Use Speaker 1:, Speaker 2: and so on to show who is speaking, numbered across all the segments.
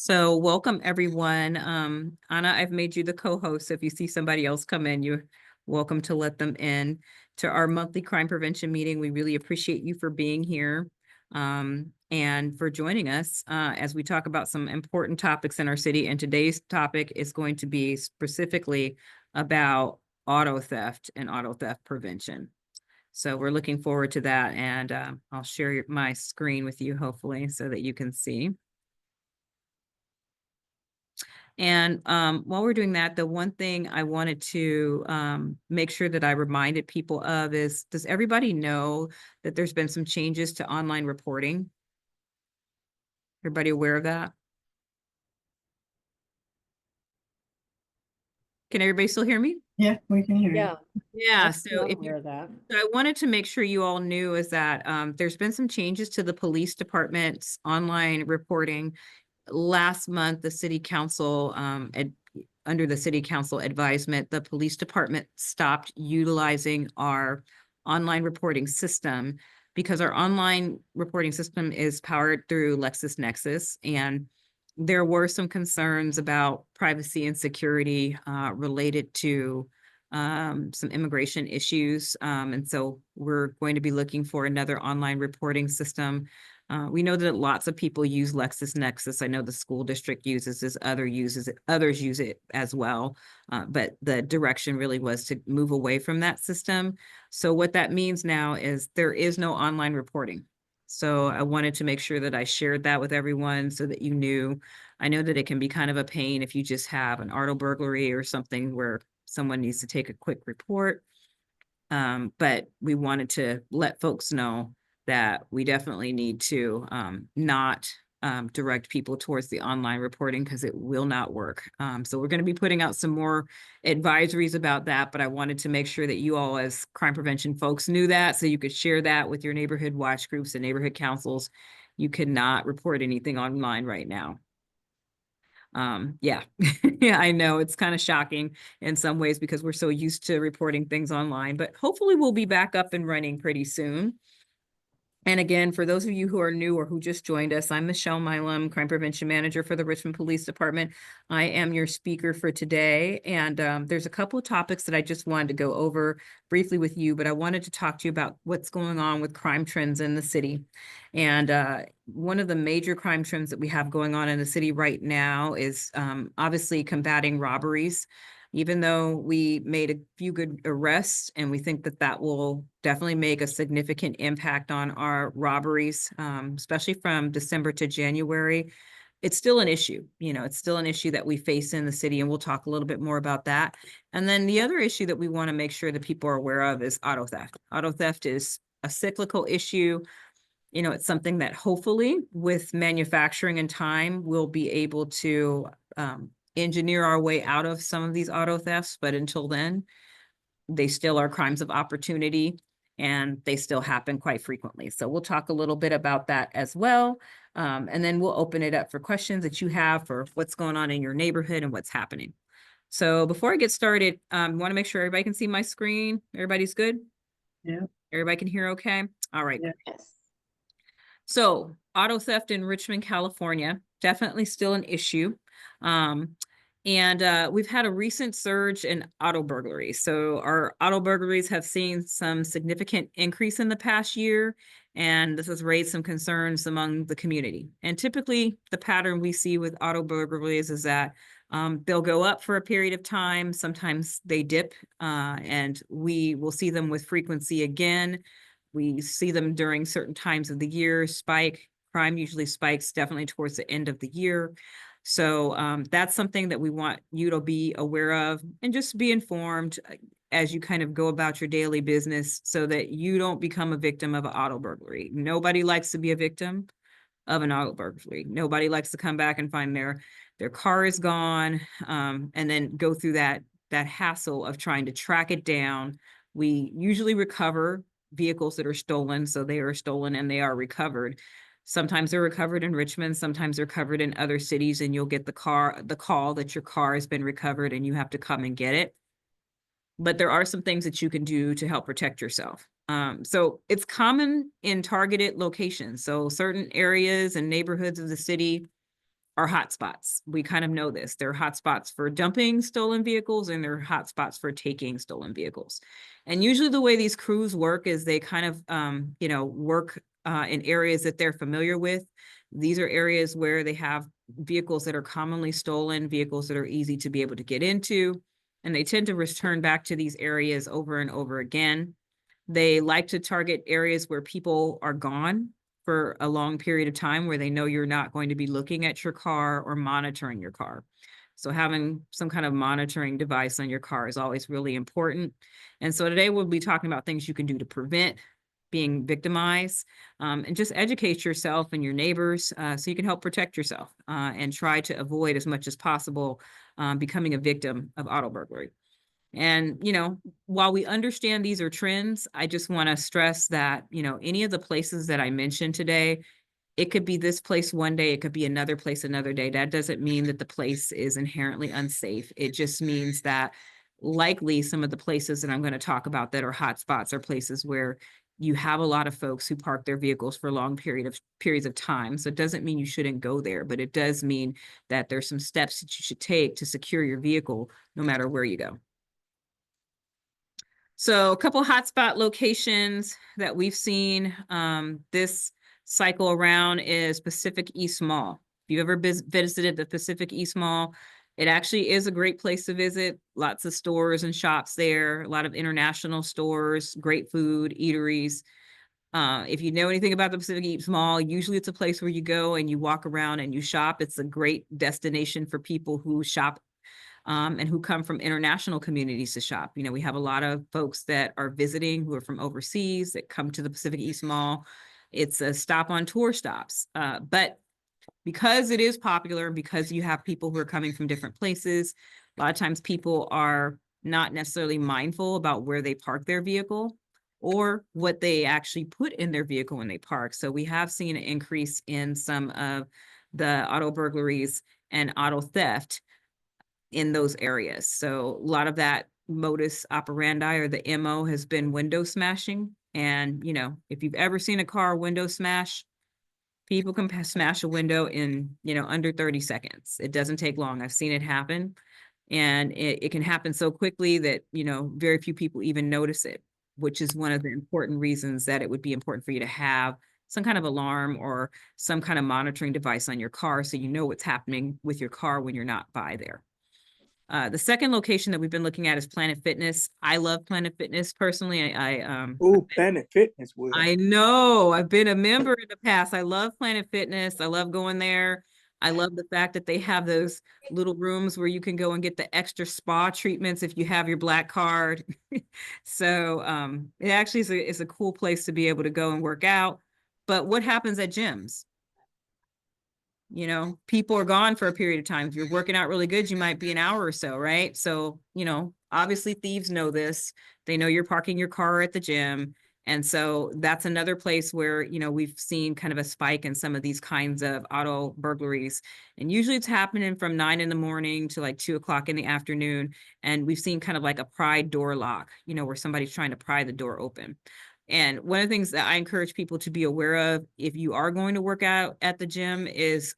Speaker 1: So welcome everyone. Anna, I've made you the co-host. So if you see somebody else come in, you're welcome to let them in to our monthly crime prevention meeting. We really appreciate you for being here and for joining us as we talk about some important topics in our city. And today's topic is going to be specifically about auto theft and auto theft prevention. So we're looking forward to that. And I'll share my screen with you, hopefully, so that you can see. And while we're doing that, the one thing I wanted to make sure that I reminded people of is, does everybody know that there's been some changes to online reporting? Everybody aware of that? Can everybody still hear me?
Speaker 2: Yeah, we can hear you.
Speaker 3: Yeah,
Speaker 1: Yeah, so
Speaker 3: not
Speaker 1: if
Speaker 3: aware of that.
Speaker 1: so I wanted to make sure you all knew is that there's been some changes to the police department's online reporting. Last month, the city council, under the city council advisement, the police department stopped utilizing our online reporting system because our online reporting system is powered through LexisNexis, and there were some concerns about privacy and security related to some immigration issues. And so we're going to be looking for another online reporting system. We know that lots of people use LexisNexis. I know the school district uses this, others use it as well. But the direction really was to move away from that system. So what that means now is there is no online reporting. So I wanted to make sure that I shared that with everyone so that you knew. I know that it can be kind of a pain if you just have an auto burglary or something where someone needs to take a quick report. But we wanted to let folks know that we definitely need to not direct people towards the online reporting because it will not work. So we're going to be putting out some more advisories about that, but I wanted to make sure that you all as crime prevention folks knew that so you could share that with your neighborhood watch groups and neighborhood councils. You cannot report anything online right now. Yeah, yeah, I know it's kind of shocking in some ways because we're so used to reporting things online, but hopefully we'll be back up and running pretty soon. And again, for those of you who are new or who just joined us, I'm Michelle Milam, Crime Prevention Manager for the Richmond Police Department. I am your speaker for today. And there's a couple of topics that I just wanted to go over briefly with you, but I wanted to talk to you about what's going on with crime trends in the city. And one of the major crime trends that we have going on in the city right now is obviously combating robberies. Even though we made a few good arrests and we think that that will definitely make a significant impact on our robberies, especially from December to January, it's still an issue. You know, it's still an issue that we face in the city, and we'll talk a little bit more about that. And then the other issue that we want to make sure that people are aware of is auto theft. Auto theft is a cyclical issue. You know, it's something that hopefully with manufacturing and time, we'll be able to engineer our way out of some of these auto thefts, but until then, they still are crimes of opportunity and they still happen quite frequently. So we'll talk a little bit about that as well. And then we'll open it up for questions that you have for what's going on in your neighborhood and what's happening. So before I get started, I want to make sure everybody can see my screen. Everybody's good?
Speaker 2: Yeah.
Speaker 1: Everybody can hear okay? All right.
Speaker 2: Yeah.
Speaker 3: Yes.
Speaker 1: So auto theft in Richmond, California, definitely still an issue. And we've had a recent surge in auto burglaries. So our auto burglaries have seen some significant increase in the past year, and this has raised some concerns among the community. And typically the pattern we see with auto burglaries is that they'll go up for a period of time. Sometimes they dip, and we will see them with frequency again. We see them during certain times of the year spike. Crime usually spikes definitely towards the end of the year. So that's something that we want you to be aware of and just be informed as you kind of go about your daily business so that you don't become a victim of an auto burglary. Nobody likes to be a victim of an auto burglary. Nobody likes to come back and find their car is gone, and then go through that hassle of trying to track it down. We usually recover vehicles that are stolen, so they are stolen and they are recovered. Sometimes they're recovered in Richmond, sometimes they're covered in other cities, and you'll get the call that your car has been recovered and you have to come and get it. But there are some things that you can do to help protect yourself. So it's common in targeted locations. So certain areas and neighborhoods of the city are hotspots. We kind of know this. There are hotspots for dumping stolen vehicles and there are hotspots for taking stolen vehicles. And usually the way these crews work is they kind of, work in areas that they're familiar with. These are areas where they have vehicles that are commonly stolen, vehicles that are easy to be able to get into, and they tend to return back to these areas over and over again. They like to target areas where people are gone for a long period of time, where they know you're not going to be looking at your car or monitoring your car. So having some kind of monitoring device on your car is always really important. And so today we'll be talking about things you can do to prevent being victimized, and just educate yourself and your neighbors, so you can help protect yourself, and try to avoid as much as possible becoming a victim of auto burglary. And, while we understand these are trends, I just want to stress that, any of the places that I mentioned today, it could be this place one day, it could be another place another day. That doesn't mean that the place is inherently unsafe. It just means that likely some of the places that I'm going to talk about that are hotspots are places where you have a lot of folks who park their vehicles for long periods of time. So it doesn't mean you shouldn't go there, but it does mean that there's some steps that you should take to secure your vehicle no matter where you go. So a couple hotspot locations that we've seen this cycle around is Pacific East Mall. If you've ever visited the Pacific East Mall, it actually is a great place to visit. Lots of stores and shops there, a lot of international stores, great food, eateries. If you know anything about the Pacific East Mall, usually it's a place where you go and you walk around and you shop. It's a great destination for people who shop and who come from international communities to shop. We have a lot of folks that are visiting who are from overseas that come to the Pacific East Mall. It's a stop on tour stops. But because it is popular, because you have people who are coming from different places, a lot of times people are not necessarily mindful about where they park their vehicle or what they actually put in their vehicle when they park. So we have seen an increase in some of the auto burglaries and auto theft in those areas. So a lot of that modus operandi or the MO has been window smashing. And, if you've ever seen a car window smash, people can smash a window in, under 30 seconds. It doesn't take long. I've seen it happen. And it can happen so quickly that, very few people even notice it, which is one of the important reasons that it would be important for you to have some kind of alarm or some kind of monitoring device on your car so you know what's happening with your car when you're not by there. The second location that we've been looking at is Planet Fitness. I love Planet Fitness personally.
Speaker 2: Oh, Planet Fitness would.
Speaker 1: I know I've been a member in the past. I love Planet Fitness. I love going there. I love the fact that they have those little rooms where you can go and get the extra spa treatments if you have your Black card. So it actually is a cool place to be able to go and work out. But what happens at gyms? People are gone for a period of time. If you're working out really good, you might be an hour or so, right? So, obviously thieves know this. They know you're parking your car at the gym. And so that's another place where, we've seen kind of a spike in some of these kinds of auto burglaries. And usually it's happening from 9 a.m. to like 2 o'clock in the afternoon. And we've seen kind of like a pry door lock, where somebody's trying to pry the door open. And one of the things that I encourage people to be aware of if you are going to work out at the gym is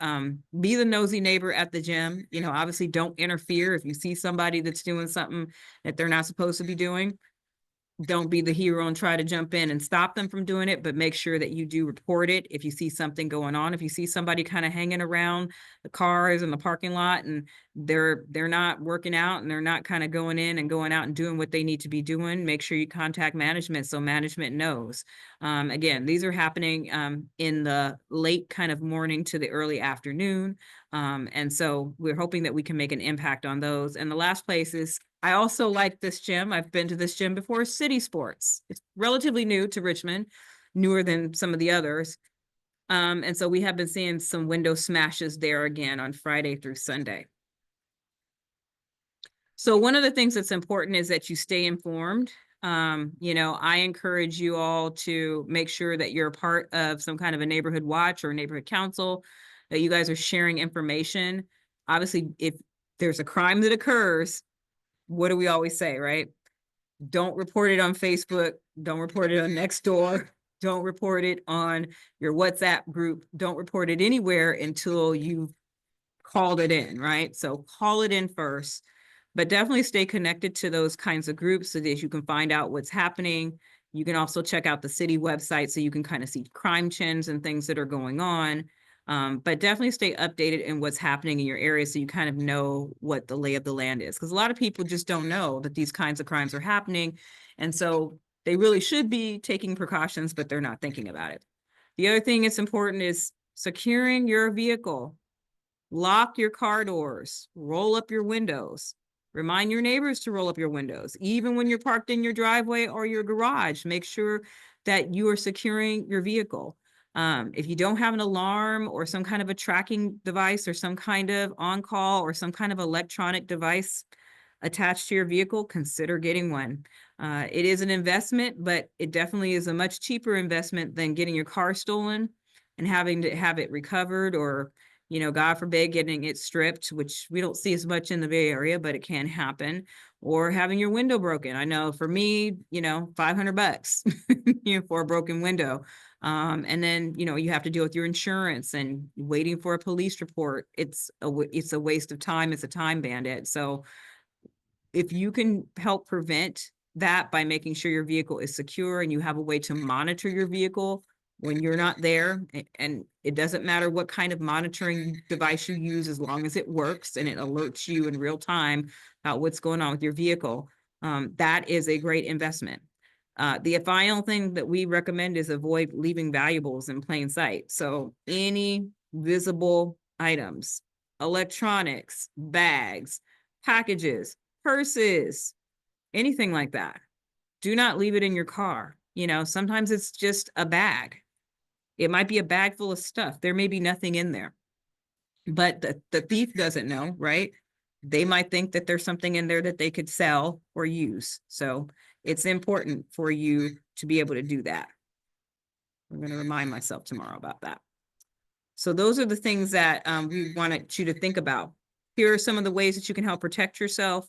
Speaker 1: be the nosy neighbor at the gym. Obviously don't interfere if you see somebody that's doing something that they're not supposed to be doing. Don't be the hero and try to jump in and stop them from doing it, but make sure that you do report it if you see something going on. If you see somebody kind of hanging around the cars in the parking lot and they're not working out and they're not kind of going in and going out and doing what they need to be doing, make sure you contact management so management knows. Again, these are happening in the late kind of morning to the early afternoon. And so we're hoping that we can make an impact on those. And the last place is, I also like this gym. I've been to this gym before, City Sports. It's relatively new to Richmond, newer than some of the others. And so we have been seeing some window smashes there again on Friday through Sunday. So one of the things that's important is that you stay informed. I encourage you all to make sure that you're a part of some kind of a neighborhood watch or neighborhood council, that you guys are sharing information. Obviously, if there's a crime that occurs, what do we always say, right? Don't report it on Facebook. Don't report it on Nextdoor. Don't report it on your WhatsApp group. Don't report it anywhere until you've called it in, right? So call it in first, but definitely stay connected to those kinds of groups so that you can find out what's happening. You can also check out the city website so you can kind of see crime trends and things that are going on. But definitely stay updated in what's happening in your area so you kind of know what the lay of the land is. Because a lot of people just don't know that these kinds of crimes are happening. And so they really should be taking precautions, but they're not thinking about it. The other thing that's important is securing your vehicle. Lock your car doors, roll up your windows. Remind your neighbors to roll up your windows. Even when you're parked in your driveway or your garage, make sure that you are securing your vehicle. If you don't have an alarm or some kind of a tracking device or some kind of on-call or some kind of electronic device attached to your vehicle, consider getting one. It is an investment, but it definitely is a much cheaper investment than getting your car stolen and having to have it recovered or, you know, God forbid, getting it stripped, which we don't see as much in the Bay Area, but it can happen, or having your window broken. I know for me, you know, $500, you know, for a broken window. And then, you know, you have to deal with your insurance and waiting for a police report. It's a waste of time. It's a time bandit. So if you can help prevent that by making sure your vehicle is secure and you have a way to monitor your vehicle when you're not there, and it doesn't matter what kind of monitoring device you use as long as it works and it alerts you in real time about what's going on with your vehicle, that is a great investment. The final thing that we recommend is avoid leaving valuables in plain sight. So any visible items, electronics, bags, packages, purses, anything like that. Do not leave it in your car. You know, sometimes it's just a bag. It might be a bag full of stuff. There may be nothing in there, but the thief doesn't know, right? They might think that there's something in there that they could sell or use. So it's important for you to be able to do that. I'm going to remind myself tomorrow about that. So those are the things that we wanted you to think about. Here are some of the ways that you can help protect yourself.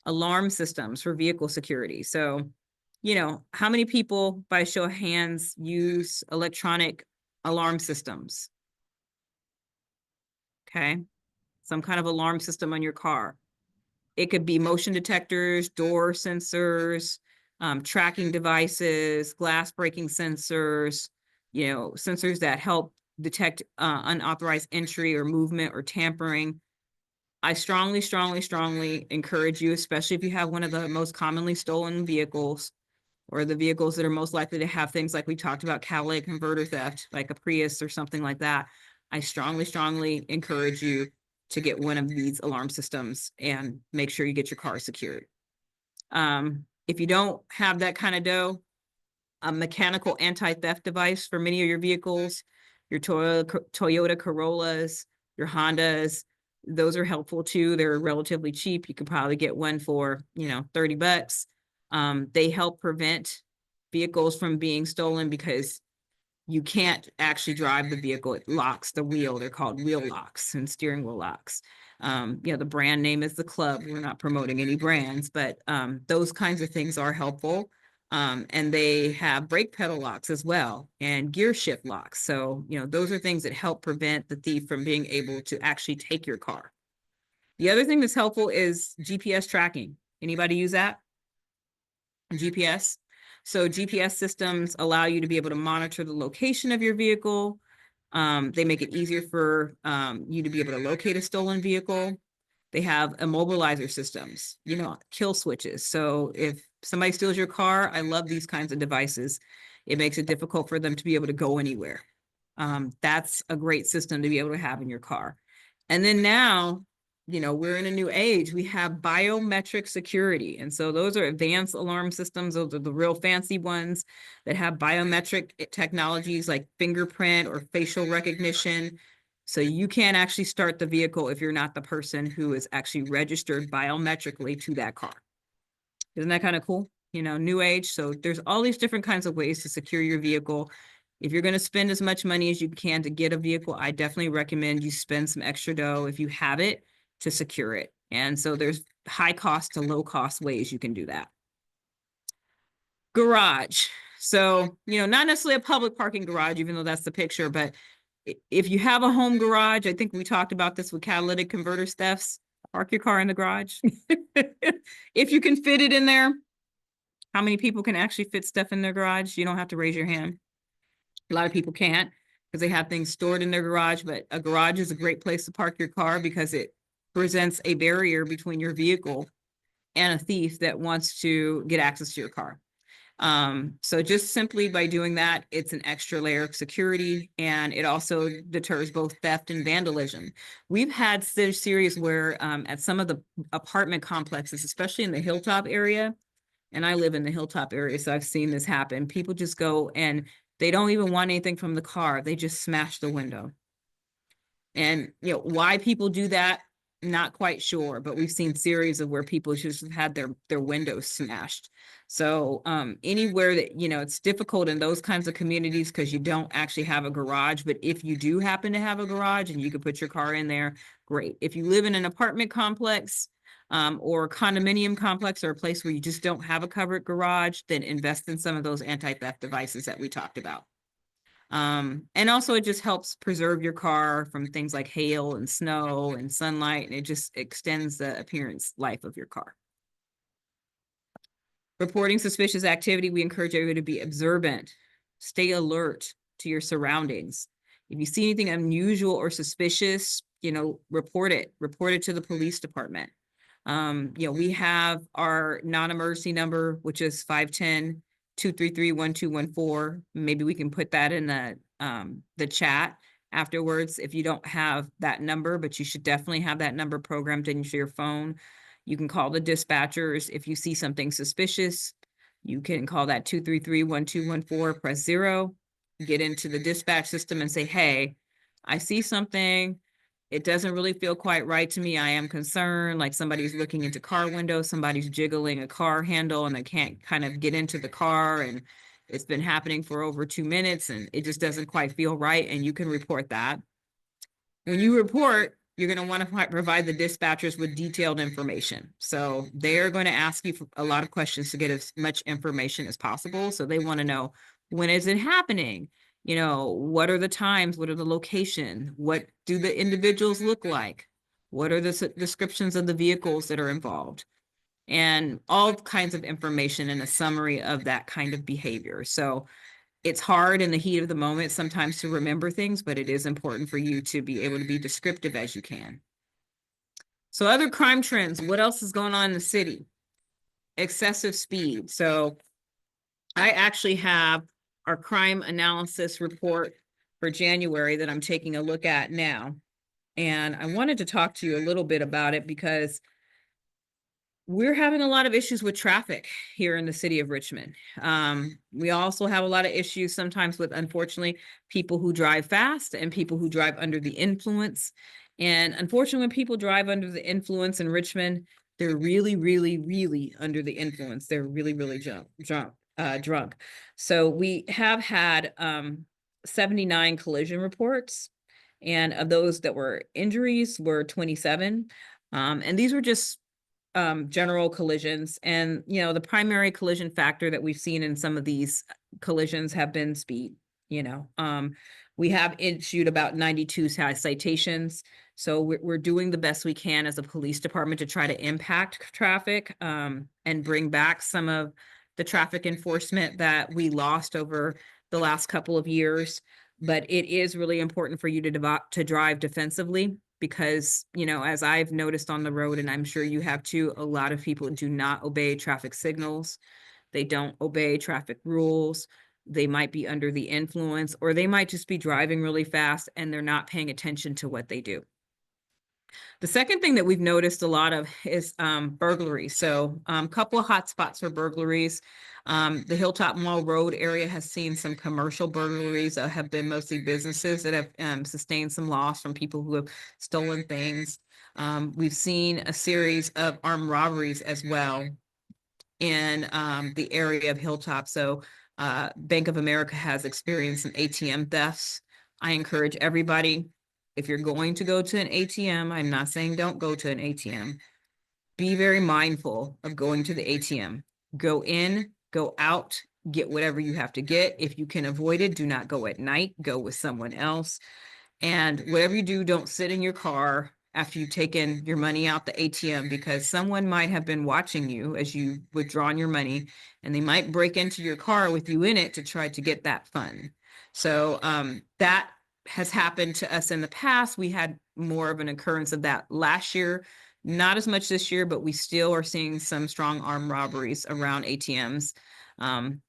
Speaker 1: Alarm systems for vehicle security. So, you know, how many people by show of hands use electronic alarm systems? Okay. Some kind of alarm system on your car. It could be motion detectors, door sensors, tracking devices, glass breaking sensors, you know, sensors that help detect unauthorized entry or movement or tampering. I strongly, strongly, strongly encourage you, especially if you have one of the most commonly stolen vehicles or the vehicles that are most likely to have things like we talked about, catalytic converter theft, like a Prius or something like that. I strongly, strongly encourage you to get one of these alarm systems and make sure you get your car secured. If you don't have that kind of dough, a mechanical anti-theft device for many of your vehicles, your Toyota Corollas, your Hondas, those are helpful too. They're relatively cheap. You could probably get one for, you know, $30. They help prevent vehicles from being stolen because you can't actually drive the vehicle. It locks the wheel. They're called wheel locks and steering wheel locks. You know, the brand name is the Club. We're not promoting any brands, but those kinds of things are helpful. And they have brake pedal locks as well and gear shift locks. So, you know, those are things that help prevent the thief from being able to actually take your car. The other thing that's helpful is GPS tracking. Anybody use that? GPS. So GPS systems allow you to be able to monitor the location of your vehicle. They make it easier for you to be able to locate a stolen vehicle. They have immobilizer systems, you know, kill switches. So if somebody steals your car, I love these kinds of devices. It makes it difficult for them to be able to go anywhere. That's a great system to be able to have in your car. And then now, you know, we're in a new age. We have biometric security. And so those are advanced alarm systems. Those are the real fancy ones that have biometric technologies like fingerprint or facial recognition. So you can't actually start the vehicle if you're not the person who is actually registered biometrically to that car. Isn't that kind of cool? You know, new age. So there's all these different kinds of ways to secure your vehicle. If you're going to spend as much money as you can to get a vehicle, I definitely recommend you spend some extra dough if you have it to secure it. And so there's high cost to low cost ways you can do that. Garage. So, you know, not necessarily a public parking garage, even though that's the picture, but if you have a home garage, I think we talked about this with catalytic converter thefts, park your car in the garage. If you can fit it in there, how many people can actually fit stuff in their garage? You don't have to raise your hand. A lot of people can't because they have things stored in their garage, but a garage is a great place to park your car because it presents a barrier between your vehicle and a thief that wants to get access to your car. So just simply by doing that, it's an extra layer of security, and it also deters both theft and vandalism. We've had series where at some of the apartment complexes, especially in the Hilltop area, and I live in the Hilltop area, so I've seen this happen. People just go and they don't even want anything from the car. They just smash the window. And why people do that, not quite sure, but we've seen series of where people just have had their windows smashed. So anywhere that it's difficult in those kinds of communities because you don't actually have a garage. But if you do happen to have a garage and you could put your car in there, great. If you live in an apartment complex or a condominium complex or a place where you just don't have a covered garage, then invest in some of those anti-theft devices that we talked about. And also it just helps preserve your car from things like hail and snow and sunlight, and it just extends the appearance life of your car. Reporting suspicious activity, we encourage everyone to be observant, stay alert to your surroundings. If you see anything unusual or suspicious, report it to the police department. We have our non-emergency number, which is 510-233-1214. Maybe we can put that in the chat afterwards if you don't have that number, but you should definitely have that number programmed into your phone. You can call the dispatchers if you see something suspicious. You can call that 233-1214, press 0, get into the dispatch system and say, hey, I see something. It doesn't really feel quite right to me. I am concerned, like somebody's looking into car windows, somebody's jiggling a car handle and they can't kind of get into the car, and it's been happening for over 2 minutes and it just doesn't quite feel right, and you can report that. When you report, you're going to want to provide the dispatchers with detailed information. So they're going to ask you for a lot of questions to get as much information as possible. So they want to know, when is it happening? What are the times? What are the location? What do the individuals look like? What are the descriptions of the vehicles that are involved? And all kinds of information in a summary of that kind of behavior. So it's hard in the heat of the moment sometimes to remember things, but it is important for you to be able to be descriptive as you can. So other crime trends, what else is going on in the city? Excessive speed. So I actually have our crime analysis report for January that I'm taking a look at now. And I wanted to talk to you a little bit about it because we're having a lot of issues with traffic here in the city of Richmond. We also have a lot of issues sometimes with, unfortunately, people who drive fast and people who drive under the influence. And unfortunately, when people drive under the influence in Richmond, they're really, really, really under the influence. They're really, really drunk. So we have had 79 collision reports, and of those that were injuries were 27. And these were just general collisions. And, the primary collision factor that we've seen in some of these collisions have been speed. We have issued about 92 citations. So we're doing the best we can as a police department to try to impact traffic and bring back some of the traffic enforcement that we lost over the last couple of years. But it is really important for you to drive defensively, because, as I've noticed on the road, and I'm sure you have too, a lot of people do not obey traffic signals. They don't obey traffic rules. They might be under the influence, or they might just be driving really fast and they're not paying attention to what they do. The second thing that we've noticed a lot of is burglary. So a couple of hot spots for burglaries. The Hilltop Mall Road area has seen some commercial burglaries that have been mostly businesses that have sustained some loss from people who have stolen things. We've seen a series of armed robberies as well in the area of Hilltop. So Bank of America has experienced some ATM thefts. I encourage everybody, if you're going to go to an ATM, I'm not saying don't go to an ATM. Be very mindful of going to the ATM. Go in, go out, get whatever you have to get. If you can avoid it, do not go at night. Go with someone else. And whatever you do, don't sit in your car after you've taken your money out the ATM, because someone might have been watching you as you withdrawn your money, and they might break into your car with you in it to try to get that fund. So that has happened to us in the past. We had more of an occurrence of that last year, not as much this year, but we still are seeing some strong armed robberies around ATMs.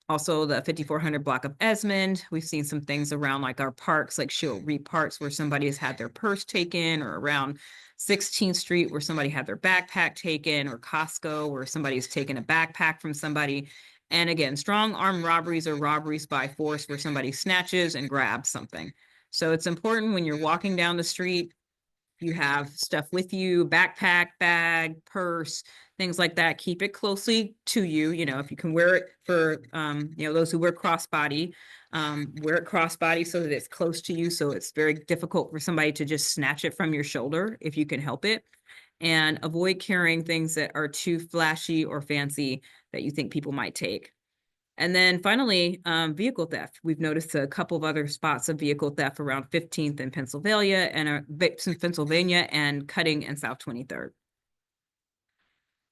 Speaker 1: Also the 5400 block of Esmond, we've seen some things around like our parks, like Shield Reap Parks, where somebody has had their purse taken, or around 16th Street where somebody had their backpack taken, or Costco where somebody's taken a backpack from somebody. And again, strong armed robberies are robberies by force where somebody snatches and grabs something. So it's important when you're walking down the street, you have stuff with you, backpack, bag, purse, things like that. Keep it closely to you. You know, if you can wear it for, those who wear crossbody, wear it crossbody so that it's close to you. So it's very difficult for somebody to just snatch it from your shoulder if you can help it. And avoid carrying things that are too flashy or fancy that you think people might take. And then finally, vehicle theft. We've noticed a couple of other spots of vehicle theft around 15th in Pennsylvania and Cutting in South 23rd.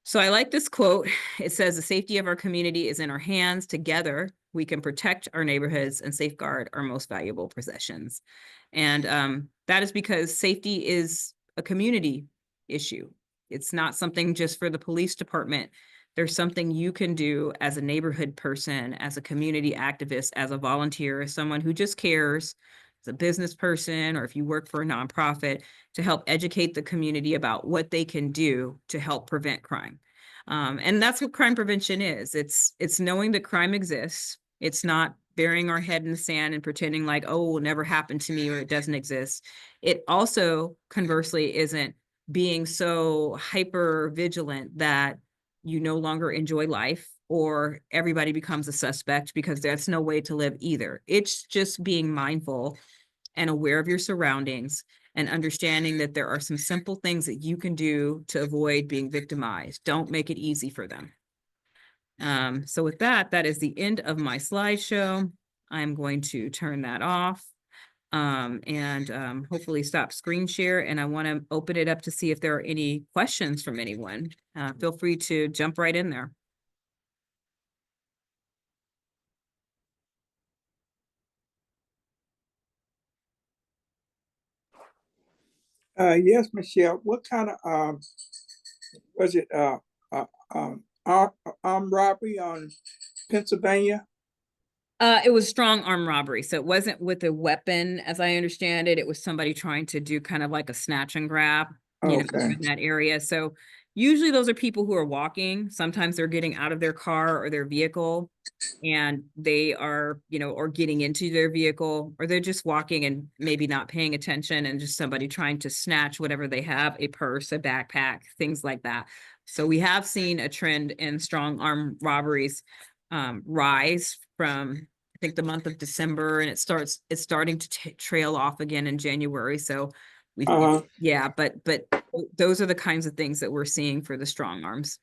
Speaker 1: So I like this quote. It says, the safety of our community is in our hands. Together, we can protect our neighborhoods and safeguard our most valuable possessions. And that is because safety is a community issue. It's not something just for the police department. There's something you can do as a neighborhood person, as a community activist, as a volunteer, as someone who just cares, as a business person, or if you work for a nonprofit, to help educate the community about what they can do to help prevent crime. And that's what crime prevention is. It's knowing that crime exists. It's not burying our head in the sand and pretending like, oh, it will never happen to me or it doesn't exist. It also, conversely, isn't being so hyper vigilant that you no longer enjoy life or everybody becomes a suspect, because that's no way to live either. It's just being mindful and aware of your surroundings and understanding that there are some simple things that you can do to avoid being victimized. Don't make it easy for them. So with that, that is the end of my slideshow. I'm going to turn that off and hopefully stop screen share. And I want to open it up to see if there are any questions from anyone. Feel free to jump right in there.
Speaker 2: Yes, Michelle. What kind of was it armed robbery on Pennsylvania?
Speaker 1: It was strong armed robbery. So it wasn't with a weapon, as I understand it. It was somebody trying to do kind of like a snatch and grab,
Speaker 2: Okay.
Speaker 1: in that area. So usually those are people who are walking. Sometimes they're getting out of their car or their vehicle and they are, or getting into their vehicle, or they're just walking and maybe not paying attention, and just somebody trying to snatch whatever they have, a purse, a backpack, things like that. So we have seen a trend in strong arm robberies rise from, I think, the month of December, and it's starting to trail off again in January. So we,
Speaker 2: Uh-huh.
Speaker 1: yeah, but those are the kinds of things that we're seeing for the strong arms.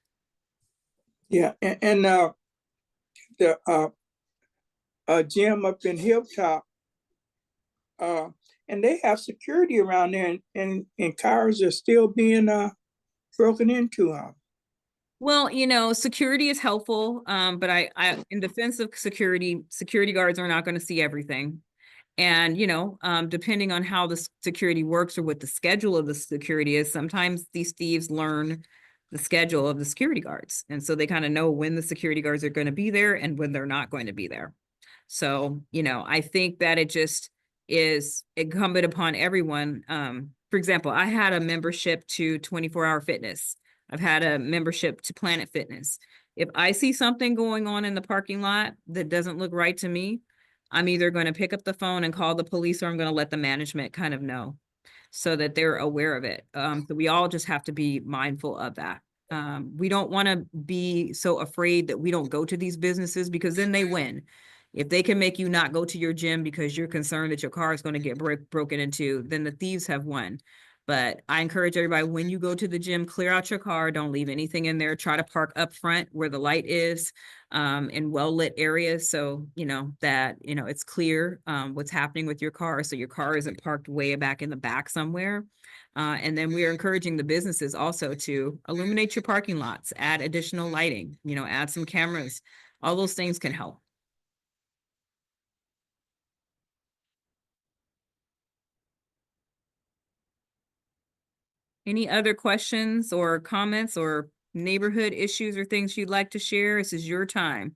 Speaker 2: Yeah, and the gym up in Hilltop, and they have security around there, and cars are still being broken into.
Speaker 1: Well, security is helpful, but I, in defense of security guards are not going to see everything. And, depending on how the security works or what the schedule of the security is, sometimes these thieves learn the schedule of the security guards. And so they kind of know when the security guards are going to be there and when they're not going to be there. So, I think that it just is incumbent upon everyone. For example, I had a membership to 24-hour fitness. I've had a membership to Planet Fitness. If I see something going on in the parking lot that doesn't look right to me, I'm either going to pick up the phone and call the police, or I'm going to let the management kind of know so that they're aware of it. So we all just have to be mindful of that. We don't want to be so afraid that we don't go to these businesses, because then they win. If they can make you not go to your gym because you're concerned that your car is going to get broken into, then the thieves have won. But I encourage everybody, when you go to the gym, clear out your car. Don't leave anything in there. Try to park up front where the light is, in well-lit areas. So, that, it's clear, what's happening with your car. So your car isn't parked way back in the back somewhere. And then we are encouraging the businesses also to illuminate your parking lots, add additional lighting, add some cameras. All those things can help. Any other questions or comments or neighborhood issues or things you'd like to share? This is your time.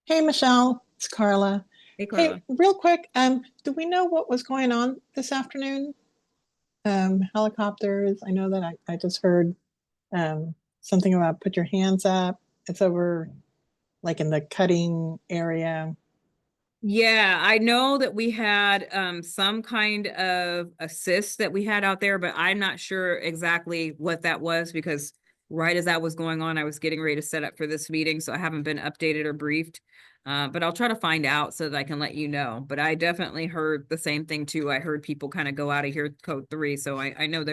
Speaker 3: Hey, Michelle, it's Carla.
Speaker 1: Hey,
Speaker 3: Hey,
Speaker 1: Carla.
Speaker 3: real quick, do we know what was going on this afternoon? Helicopters. I know that I just heard something about put your hands up. It's over like in the cutting area.
Speaker 1: Yeah, I know that we had some kind of assist that we had out there, but I'm not sure exactly what that was because right as that was going on, I was getting ready to set up for this meeting, so I haven't been updated or briefed. But I'll try to find out so that I can let you know. But I definitely heard the same thing too. I heard people kind of go out of here code 3, so I know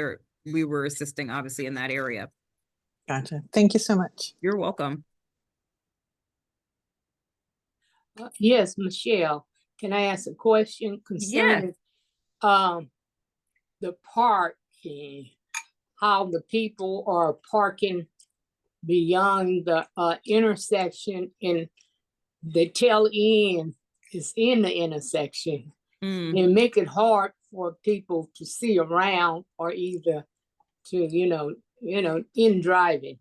Speaker 1: we were assisting obviously in that area.
Speaker 3: Gotcha. Thank you so much.
Speaker 1: You're welcome.
Speaker 4: Yes, Michelle, can I ask a question concerning the parking? How the people are parking beyond the intersection and the tail end is in the intersection. And make it hard for people to see around or either to, in driving.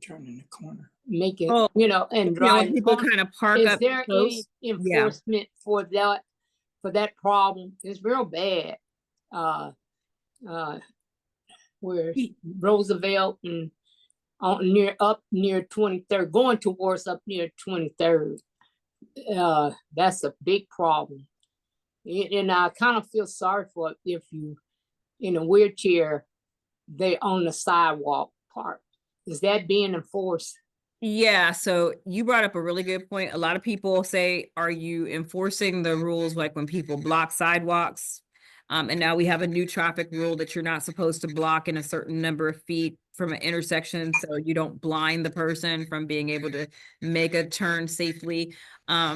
Speaker 2: Turning the corner.
Speaker 4: Make it,
Speaker 1: Oh,
Speaker 4: and driving.
Speaker 1: people kind of park
Speaker 4: Is
Speaker 1: up
Speaker 4: there
Speaker 1: close.
Speaker 4: any enforcement for that problem? It's real bad. Where Roosevelt and up near 23rd, going towards up near 23rd. That's a big problem. And I kind of feel sorry for if you in a wheelchair, they on the sidewalk part. Is that being enforced?
Speaker 1: Yeah, so you brought up a really good point. A lot of people say, are you enforcing the rules like when people block sidewalks? And now we have a new traffic rule that you're not supposed to block in a certain number of feet from an intersection, so you don't blind the person from being able to make a turn safely.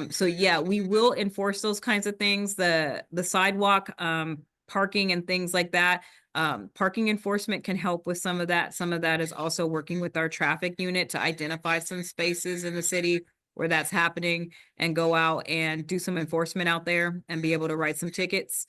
Speaker 1: So yeah, we will enforce those kinds of things. The sidewalk parking and things like that. Parking enforcement can help with some of that. Some of that is also working with our traffic unit to identify some spaces in the city where that's happening and go out and do some enforcement out there and be able to write some tickets.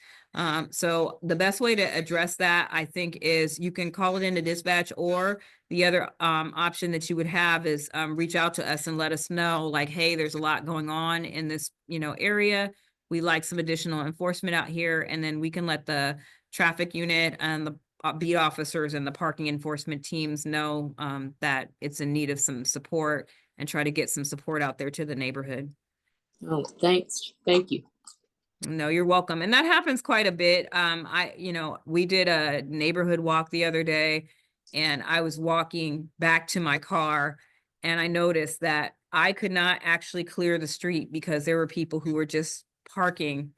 Speaker 1: So the best way to address that, I think, is you can call it into dispatch, or the other option that you would have is reach out to us and let us know, like, hey, there's a lot going on in this, area. We like some additional enforcement out here, and then we can let the traffic unit and the beat officers and the parking enforcement teams know that it's in need of some support and try to get some support out there to the neighborhood.
Speaker 4: Oh, thanks. Thank you.
Speaker 1: No, you're welcome. And that happens quite a bit. We did a neighborhood walk the other day, and I was walking back to my car, and I noticed that I could not actually clear the street because there were people who were just parking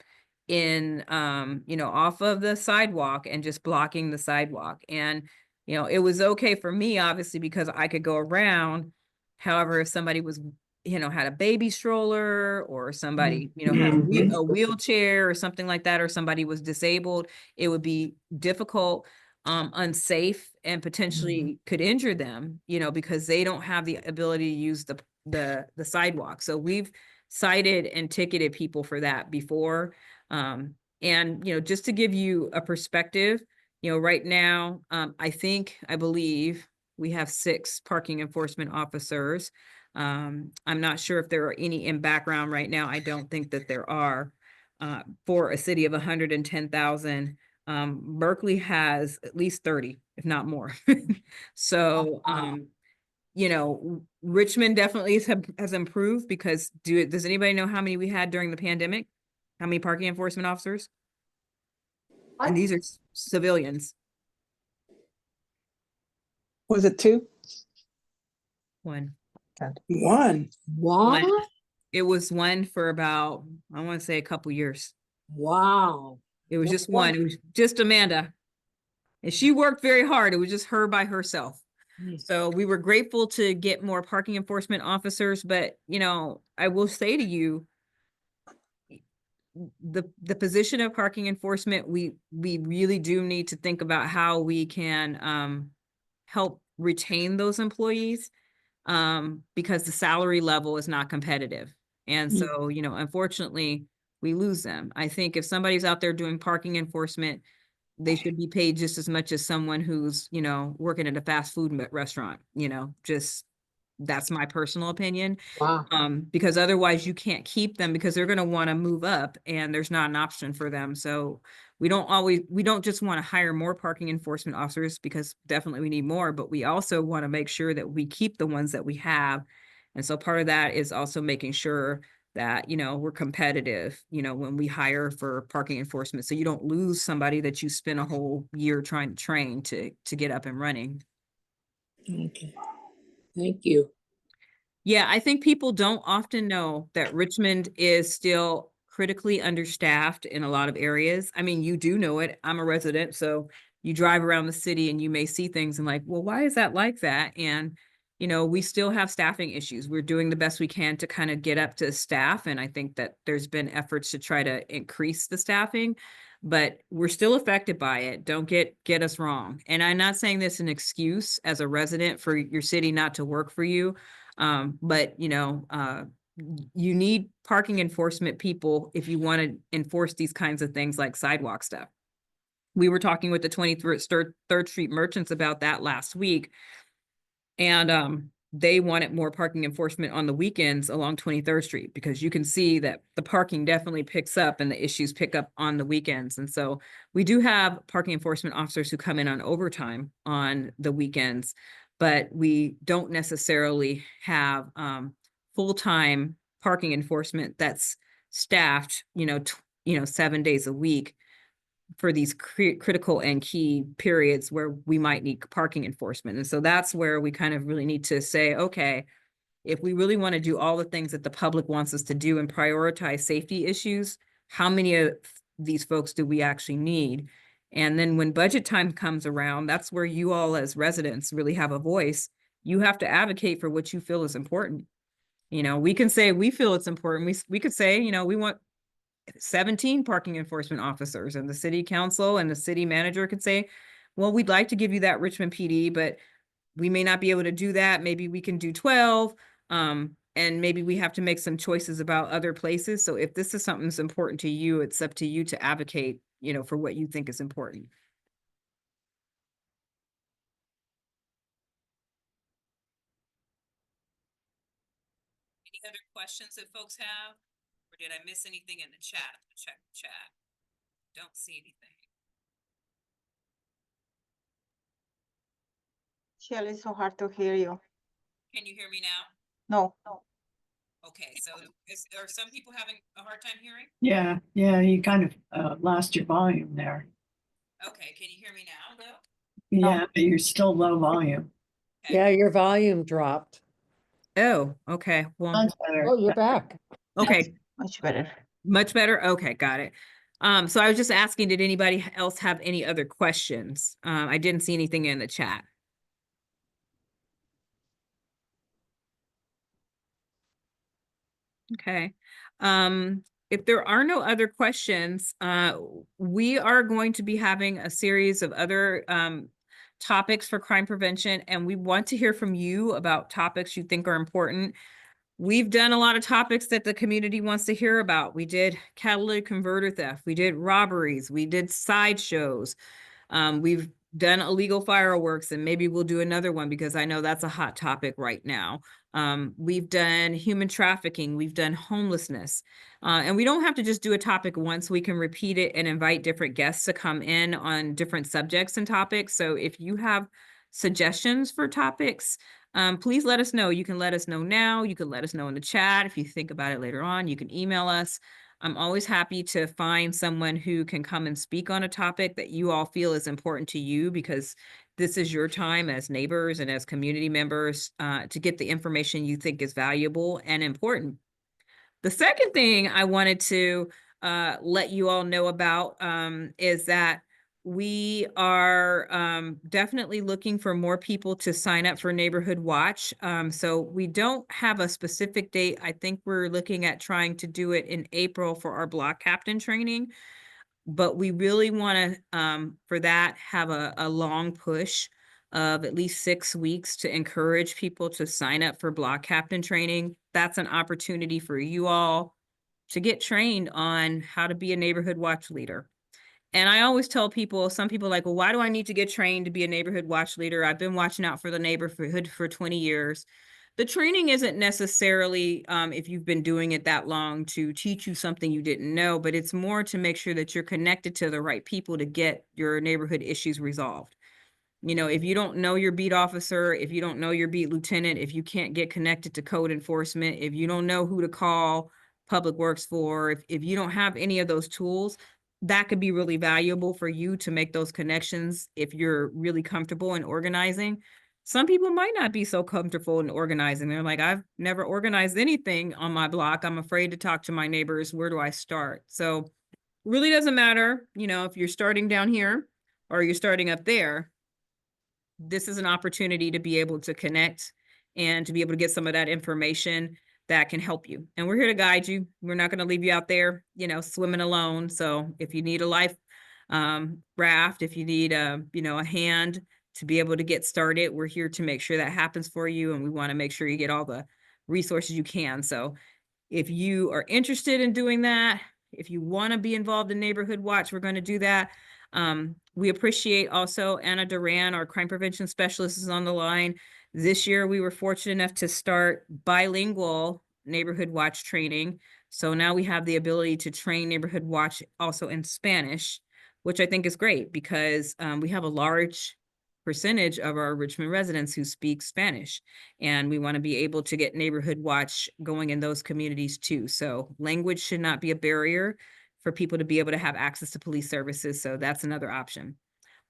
Speaker 1: in off of the sidewalk and just blocking the sidewalk. And it was okay for me, obviously, because I could go around. However, if somebody was had a baby stroller, or somebody had a wheelchair or something like that, or somebody was disabled, it would be difficult, unsafe, and potentially could injure them, because they don't have the ability to use the sidewalk. So we've cited and ticketed people for that before. And just to give you a perspective, right now, I believe we have 6 parking enforcement officers. I'm not sure if there are any in background right now. I don't think that there are. For a city of 110,000, Berkeley has at least 30, if not more. So, Richmond definitely has improved, because does anybody know how many we had during the pandemic? How many parking enforcement officers? And these are civilians.
Speaker 3: Was it 2?
Speaker 1: One.
Speaker 2: One.
Speaker 4: What?
Speaker 1: It was one for about, I want to say a couple years.
Speaker 4: Wow.
Speaker 1: It was
Speaker 4: Well,
Speaker 1: just one. It was just Amanda. And she worked very hard. It was just her by herself.
Speaker 4: Mm.
Speaker 1: So we were grateful to get more parking enforcement officers, but you know, I will say to you, the position of parking enforcement, we really do need to think about how we can help retain those employees because the salary level is not competitive. And
Speaker 4: Mm.
Speaker 1: so, you know, unfortunately, we lose them. I think if somebody's out there doing parking enforcement, they should be paid just as much as someone who's, you know, working at a fast food restaurant, you know, just that's my personal opinion.
Speaker 4: Wow.
Speaker 1: Because otherwise you can't keep them because they're going to want to move up and there's not an option for them. So we don't just want to hire more parking enforcement officers because definitely we need more, but we also want to make sure that we keep the ones that we have. And so part of that is also making sure that, you know, we're competitive, you know, when we hire for parking enforcement. So you don't lose somebody that you spend a whole year trying to train to get up and running.
Speaker 4: Okay. Thank you.
Speaker 1: Yeah, I think people don't often know that Richmond is still critically understaffed in a lot of areas. I mean, you do know it. I'm a resident, so you drive around the city and you may see things and like, well, why is that like that? And, you know, we still have staffing issues. We're doing the best we can to kind of get up to staff. And I think that there's been efforts to try to increase the staffing, but we're still affected by it. Don't get us wrong. And I'm not saying this an excuse as a resident for your city not to work for you. But you know, you need parking enforcement people if you want to enforce these kinds of things like sidewalk stuff. We were talking with the 23rd Street merchants about that last week. And they wanted more parking enforcement on the weekends along 23rd Street because you can see that the parking definitely picks up and the issues pick up on the weekends. And so we do have parking enforcement officers who come in on overtime on the weekends, but we don't necessarily have full-time parking enforcement that's staffed, you know, 7 days a week for these critical and key periods where we might need parking enforcement. And so that's where we kind of really need to say, okay, if we really want to do all the things that the public wants us to do and prioritize safety issues, how many of these folks do we actually need? And then when budget time comes around, that's where you all as residents really have a voice. You have to advocate for what you feel is important. You know, we can say we feel it's important. We could say, you know, we want 17 parking enforcement officers, and the city council and the city manager could say, well, we'd like to give you that Richmond PD, but we may not be able to do that. Maybe we can do 12. And maybe we have to make some choices about other places. So if this is something that's important to you, it's up to you to advocate, you know, for what you think is important. Any other questions that folks have? Or did I miss anything in the chat? Check the chat. Don't see anything.
Speaker 5: Shelley, it's so hard to hear you.
Speaker 1: Can you hear me now?
Speaker 5: No.
Speaker 1: Okay, so are some people having a hard time hearing?
Speaker 6: Yeah, you kind of lost your volume there.
Speaker 1: Okay, can you hear me now, though?
Speaker 6: Yeah, but you're still low volume.
Speaker 1: Okay.
Speaker 7: Yeah, your volume dropped.
Speaker 1: Oh, okay. Well,
Speaker 6: Sounds better.
Speaker 7: Oh, you're back.
Speaker 1: okay.
Speaker 5: Much better.
Speaker 1: Much better. Okay, got it. So I was just asking, did anybody else have any other questions? I didn't see anything in the chat. Okay. If there are no other questions, we are going to be having a series of other topics for crime prevention, and we want to hear from you about topics you think are important. We've done a lot of topics that the community wants to hear about. We did catalytic converter theft. We did robberies. We did sideshows. We've done illegal fireworks, and maybe we'll do another one because I know that's a hot topic right now. We've done human trafficking. We've done homelessness. And we don't have to just do a topic once. We can repeat it and invite different guests to come in on different subjects and topics. So if you have suggestions for topics, please let us know. You can let us know now. You can let us know in the chat. If you think about it later on, you can email us. I'm always happy to find someone who can come and speak on a topic that you all feel is important to you, because this is your time as neighbors and as community members to get the information you think is valuable and important. The second thing I wanted to let you all know about is that we are definitely looking for more people to sign up for Neighborhood Watch. So we don't have a specific date. I think we're looking at trying to do it in April for our block captain training. But we really want to, for that, have a long push of at least 6 weeks to encourage people to sign up for block captain training. That's an opportunity for you all to get trained on how to be a neighborhood watch leader. And I always tell people, some people are like, well, why do I need to get trained to be a neighborhood watch leader? I've been watching out for the neighborhood for 20 years. The training isn't necessarily, if you've been doing it that long, to teach you something you didn't know, but it's more to make sure that you're connected to the right people to get your neighborhood issues resolved. You know, if you don't know your beat officer, if you don't know your beat lieutenant, if you can't get connected to code enforcement, if you don't know who to call public works for, if you don't have any of those tools, that could be really valuable for you to make those connections if you're really comfortable in organizing. Some people might not be so comfortable in organizing. They're like, I've never organized anything on my block. I'm afraid to talk to my neighbors. Where do I start? So really doesn't matter, you know, if you're starting down here or you're starting up there. This is an opportunity to be able to connect and to be able to get some of that information that can help you. And we're here to guide you. We're not going to leave you out there, you know, swimming alone. So if you need a life raft, if you need a, you know, a hand to be able to get started, we're here to make sure that happens for you. And we want to make sure you get all the resources you can. So if you are interested in doing that, if you want to be involved in Neighborhood Watch, we're going to do that. We appreciate also Anna Duran, our crime prevention specialist, is on the line. This year, we were fortunate enough to start bilingual Neighborhood Watch training. So now we have the ability to train Neighborhood Watch also in Spanish, which I think is great because we have a large percentage of our Richmond residents who speak Spanish, and we want to be able to get Neighborhood Watch going in those communities too. So language should not be a barrier for people to be able to have access to police services. So that's another option.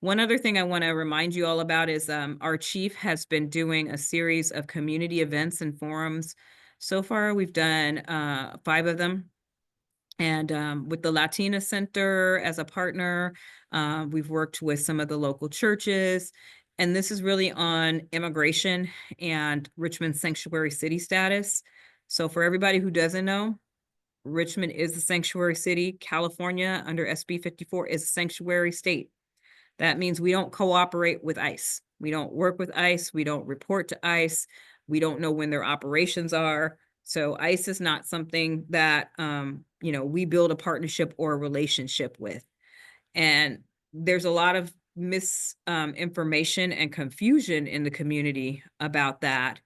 Speaker 1: One other thing I want to remind you all about is our chief has been doing a series of community events and forums. So far, we've done 5 of them. And with the Latina Center as a partner, we've worked with some of the local churches. And this is really on immigration and Richmond sanctuary city status. So for everybody who doesn't know, Richmond is a sanctuary city. California under SB 54 is a sanctuary state. That means we don't cooperate with ICE. We don't work with ICE. We don't report to ICE. We don't know when their operations are. So ICE is not something that, you know, we build a partnership or a relationship with. And there's a lot of misinformation and confusion in the community about that.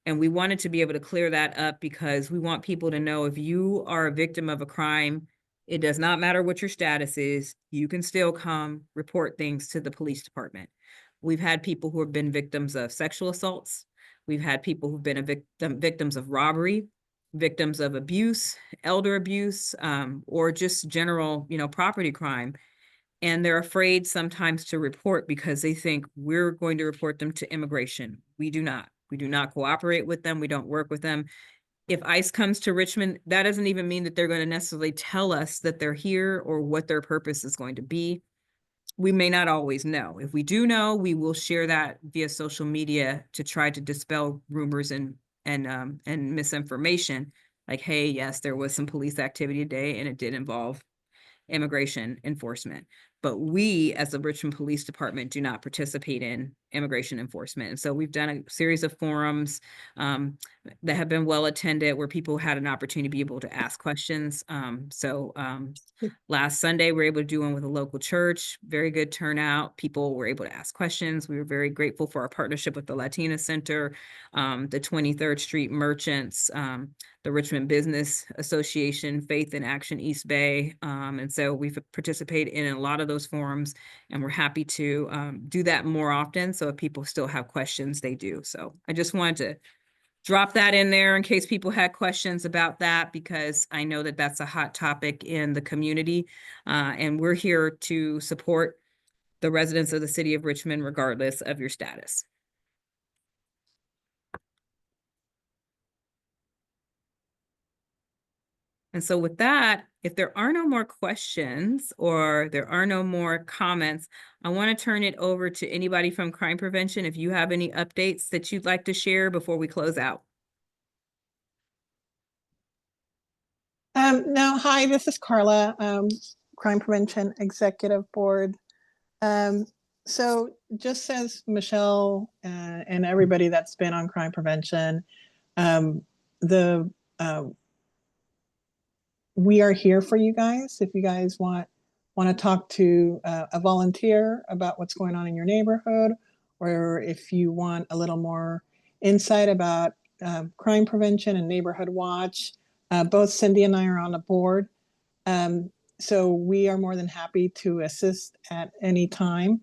Speaker 1: And we wanted to be able to clear that up because we want people to know if you are a victim of a crime, it does not matter what your status is, you can still come report things to the police department. We've had people who have been victims of sexual assaults. We've had people who've been victims of robbery, victims of abuse, elder abuse, or just general, you know, property crime. And they're afraid sometimes to report because they think we're going to report them to immigration. We do not. We do not cooperate with them. We don't work with them. If ICE comes to Richmond, that doesn't even mean that they're going to necessarily tell us that they're here or what their purpose is going to be. We may not always know. If we do know, we will share that via social media to try to dispel rumors and misinformation. Like, hey, yes, there was some police activity today and it did involve immigration enforcement. But we, as the Richmond Police Department, do not participate in immigration enforcement. And so we've done a series of forums that have been well attended where people had an opportunity to be able to ask questions. Last Sunday, we were able to do one with a local church, very good turnout. People were able to ask questions. We were very grateful for our partnership with the Latina Center, the 23rd Street Merchants, the Richmond Business Association, Faith in Action East Bay. And so we've participated in a lot of those forums, and we're happy to do that more often. So if people still have questions, they do. So I just wanted to drop that in there in case people had questions about that, because I know that that's a hot topic in the community. And we're here to support the residents of the city of Richmond, regardless of your status. And so with that, if there are no more questions or there are no more comments, I want to turn it over to anybody from crime prevention if you have any updates that you'd like to share before we close out.
Speaker 3: No, hi, this is Carla, Crime Prevention Executive Board. So just as Michelle and everybody that's been on crime prevention, we are here for you guys. If you guys want to talk to a volunteer about what's going on in your neighborhood, or if you want a little more insight about crime prevention and neighborhood watch, both Cindy and I are on the board. So we are more than happy to assist at any time.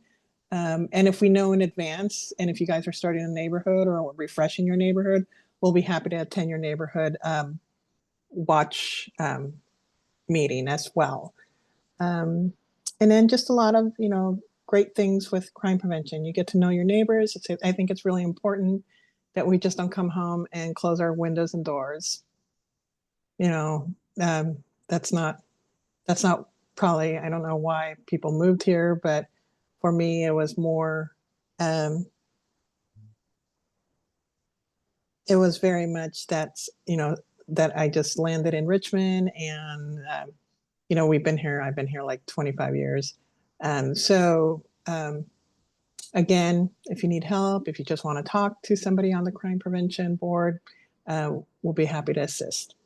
Speaker 3: And if we know in advance, and if you guys are starting a neighborhood or refreshing your neighborhood, we'll be happy to attend your neighborhood watch meeting as well. And then just a lot of, great things with crime prevention. You get to know your neighbors. I think it's really important that we just don't come home and close our windows and doors. That's not probably, I don't know why people moved here, but for me, it was more, it was very much that I just landed in Richmond and, I've been here like 25 years. Again, if you need help, if you just want to talk to somebody on the crime prevention board, we'll be happy to assist.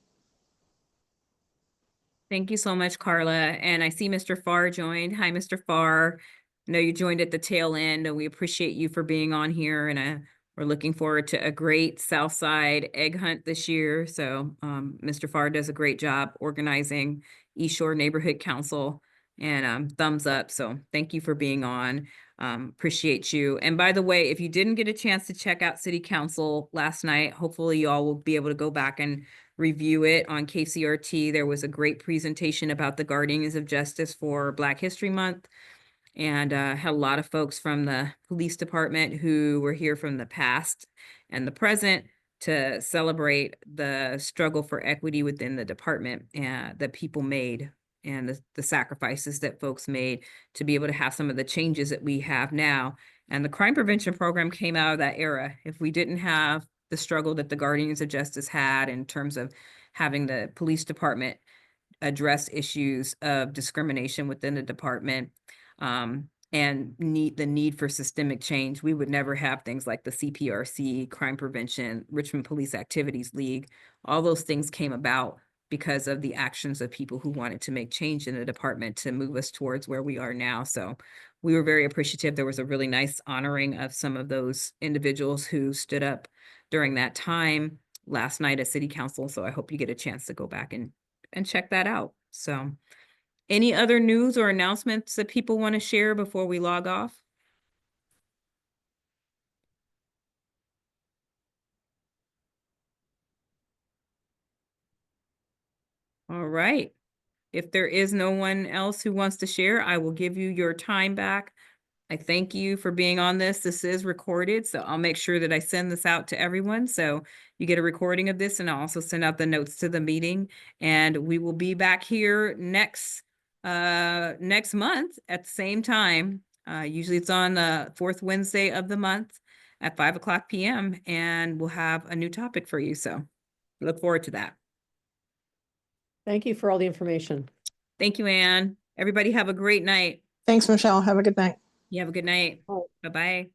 Speaker 1: Thank you so much, Carla. And I see Mr. Farr joined. Hi, Mr. Farr. I know you joined at the tail end, and we appreciate you for being on here. And we're looking forward to a great Southside egg hunt this year. So Mr. Farr does a great job organizing East Shore Neighborhood Council, and thumbs up. So thank you for being on. Appreciate you. And by the way, if you didn't get a chance to check out City Council last night, hopefully you all will be able to go back and review it on KCRT. There was a great presentation about the Guardians of Justice for Black History Month, and had a lot of folks from the police department who were here from the past and the present to celebrate the struggle for equity within the department that people made, and the sacrifices that folks made to be able to have some of the changes that we have now. And the crime prevention program came out of that era. If we didn't have the struggle that the Guardians of Justice had in terms of having the police department address issues of discrimination within the department, and the need for systemic change, we would never have things like the CPRC, Crime Prevention, Richmond Police Activities League. All those things came about because of the actions of people who wanted to make change in the department to move us towards where we are now. So we were very appreciative. There was a really nice honoring of some of those individuals who stood up during that time last night at City Council. So I hope you get a chance to go back and check that out. So any other news or announcements that people want to share before we log off? All right. If there is no one else who wants to share, I will give you your time back. I thank you for being on this. This is recorded, so I'll make sure that I send this out to everyone. So you get a recording of this, and I'll also send out the notes to the meeting. And we will be back here next month at the same time. Usually it's on the fourth Wednesday of the month at 5:00 p.m. and we'll have a new topic for you. So look forward to that.
Speaker 7: Thank you for all the information.
Speaker 1: Thank you, Anne. Everybody have a great night.
Speaker 3: Thanks, Michelle. Have a good night.
Speaker 1: You have a good night.
Speaker 7: Oh.
Speaker 1: Bye-bye.